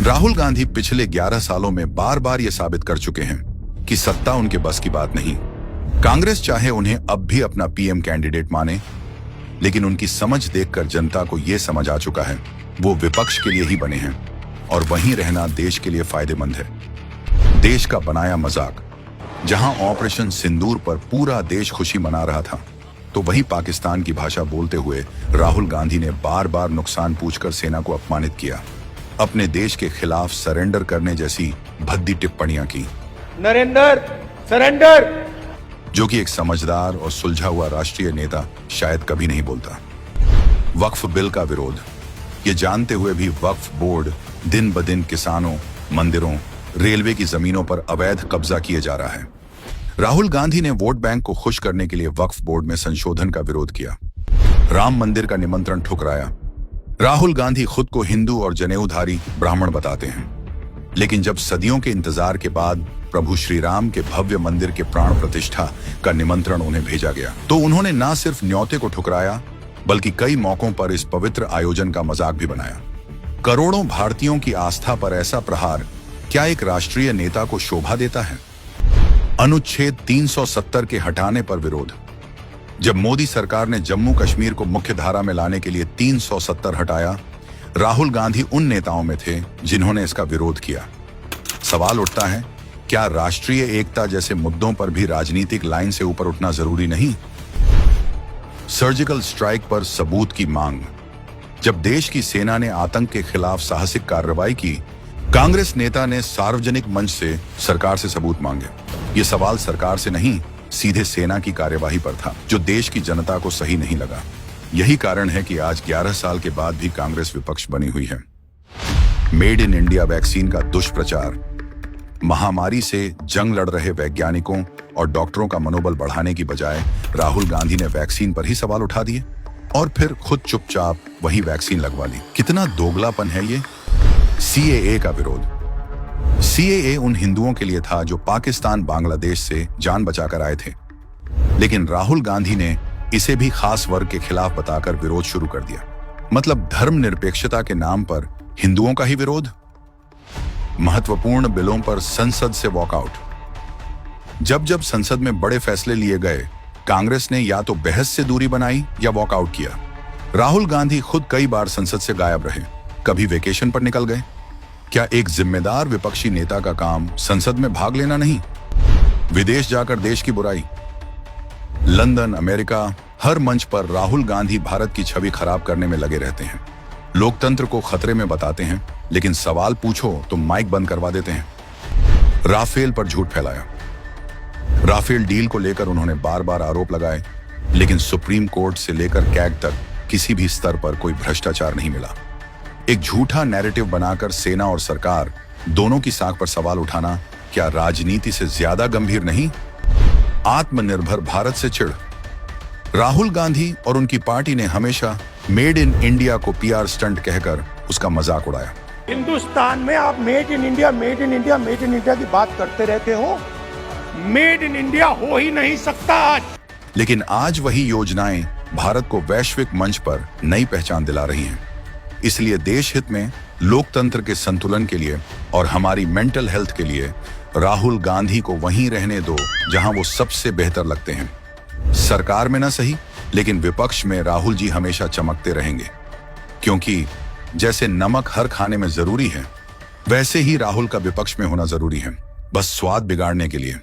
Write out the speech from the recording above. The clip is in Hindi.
राहुल गांधी पिछले 11 सालों में बार बार ये साबित कर चुके हैं कि सत्ता उनके बस की बात नहीं। कांग्रेस चाहे उन्हें अब भी अपना पीएम कैंडिडेट माने, लेकिन उनकी समझ देखकर जनता को यह समझ आ चुका है वो विपक्ष के लिए ही बने हैं और वहीं रहना देश के लिए फायदेमंद है। देश का बनाया मजाक, जहां ऑपरेशन सिंदूर पर पूरा देश खुशी मना रहा था, तो वही पाकिस्तान की भाषा बोलते हुए राहुल गांधी ने बार बार नुकसान पूछकर सेना को अपमानित किया, अपने देश के खिलाफ सरेंडर करने जैसी भद्दी टिप्पणियां की। नरेंद्र सरेंडर, जो कि एक समझदार और सुलझा हुआ राष्ट्रीय नेता शायद कभी नहीं बोलता। वक्फ बिल का विरोध, ये जानते हुए भी वक्फ बोर्ड दिन ब दिन किसानों, मंदिरों, रेलवे की जमीनों पर अवैध कब्जा किए जा रहा है। राहुल गांधी ने वोट बैंक को खुश करने के लिए वक्फ बोर्ड में संशोधन का विरोध किया, राम मंदिर का निमंत्रण ठुकराया। राहुल गांधी खुद को हिंदू और जनेऊधारी ब्राह्मण बताते हैं, लेकिन जब सदियों के इंतजार के बाद प्रभु श्री राम के भव्य मंदिर के प्राण प्रतिष्ठा का निमंत्रण उन्हें भेजा गया, तो उन्होंने न सिर्फ न्योते को ठुकराया, बल्कि कई मौकों पर इस पवित्र आयोजन का मजाक भी बनाया। करोड़ों भारतीयों की आस्था पर ऐसा प्रहार क्या एक राष्ट्रीय नेता को शोभा देता है? अनुच्छेद 370 के हटाने पर विरोध। जब मोदी सरकार ने जम्मू कश्मीर को मुख्य धारा में लाने के लिए 370 हटाया, राहुल गांधी उन नेताओं में थे जिन्होंने इसका विरोध किया। सवाल उठता है, क्या राष्ट्रीय एकता जैसे मुद्दों पर भी राजनीतिक लाइन से ऊपर उठना जरूरी नहीं? सर्जिकल स्ट्राइक पर सबूत की मांग। जब देश की सेना ने आतंक के खिलाफ साहसिक कार्रवाई की, कांग्रेस नेता ने सार्वजनिक मंच से सरकार से सबूत मांगे। ये सवाल सरकार से नहीं, सीधे सेना की कार्यवाही पर था, जो देश की जनता को सही नहीं लगा। यही कारण है कि आज 11 साल के बाद भी कांग्रेस विपक्ष बनी हुई है। मेड इन इंडिया वैक्सीन का दुष्प्रचार, महामारी से जंग लड़ रहे वैज्ञानिकों और डॉक्टरों का मनोबल बढ़ाने की बजाय राहुल गांधी ने वैक्सीन पर ही सवाल उठा दिए और फिर खुद चुपचाप वही वैक्सीन लगवा ली। कितना दोगलापन है ये। सीएए का विरोध। सीएए उन हिंदुओं के लिए था जो पाकिस्तान, बांग्लादेश से जान बचाकर आए थे, लेकिन राहुल गांधी ने इसे भी खास वर्ग के खिलाफ बताकर विरोध शुरू कर दिया। मतलब धर्मनिरपेक्षता के नाम पर हिंदुओं का ही विरोध। महत्वपूर्ण बिलों पर संसद से वॉकआउट। जब जब संसद में बड़े फैसले लिए गए, कांग्रेस ने या तो बहस से दूरी बनाई या वॉकआउट किया। राहुल गांधी खुद कई बार संसद से गायब रहे, कभी वेकेशन पर निकल गए। क्या एक जिम्मेदार विपक्षी नेता का काम संसद में भाग लेना नहीं, विदेश जाकर देश की बुराई? लंदन, अमेरिका, हर मंच पर राहुल गांधी भारत की छवि खराब करने में लगे रहते हैं। लोकतंत्र को खतरे में बताते हैं, लेकिन सवाल पूछो तो माइक बंद करवा देते हैं। राफेल पर झूठ फैलाया। राफेल डील को लेकर उन्होंने बार बार आरोप लगाए, लेकिन सुप्रीम कोर्ट से लेकर कैग तक किसी भी स्तर पर कोई भ्रष्टाचार नहीं मिला। एक झूठा नैरेटिव बनाकर सेना और सरकार दोनों की साख पर सवाल उठाना क्या राजनीति से ज्यादा गंभीर नहीं? आत्मनिर्भर भारत से चिढ़। राहुल गांधी और उनकी पार्टी ने हमेशा मेड इन इंडिया को पीआर स्टंट कहकर उसका मजाक उड़ाया। हिंदुस्तान में आप made in India, made in India, made in India की बात करते रहते हो। मेड इन इंडिया हो ही नहीं सकता आज। लेकिन आज वही योजनाएं भारत को वैश्विक मंच पर नई पहचान दिला रही हैं। इसलिए देश हित में, लोकतंत्र के संतुलन के लिए और हमारी मेंटल हेल्थ के लिए राहुल गांधी को वहीं रहने दो जहां वो सबसे बेहतर लगते हैं। सरकार में ना सही, लेकिन विपक्ष में राहुल जी हमेशा चमकते रहेंगे, क्योंकि जैसे नमक हर खाने में जरूरी है, वैसे ही राहुल का विपक्ष में होना जरूरी है, बस स्वाद बिगाड़ने के लिए।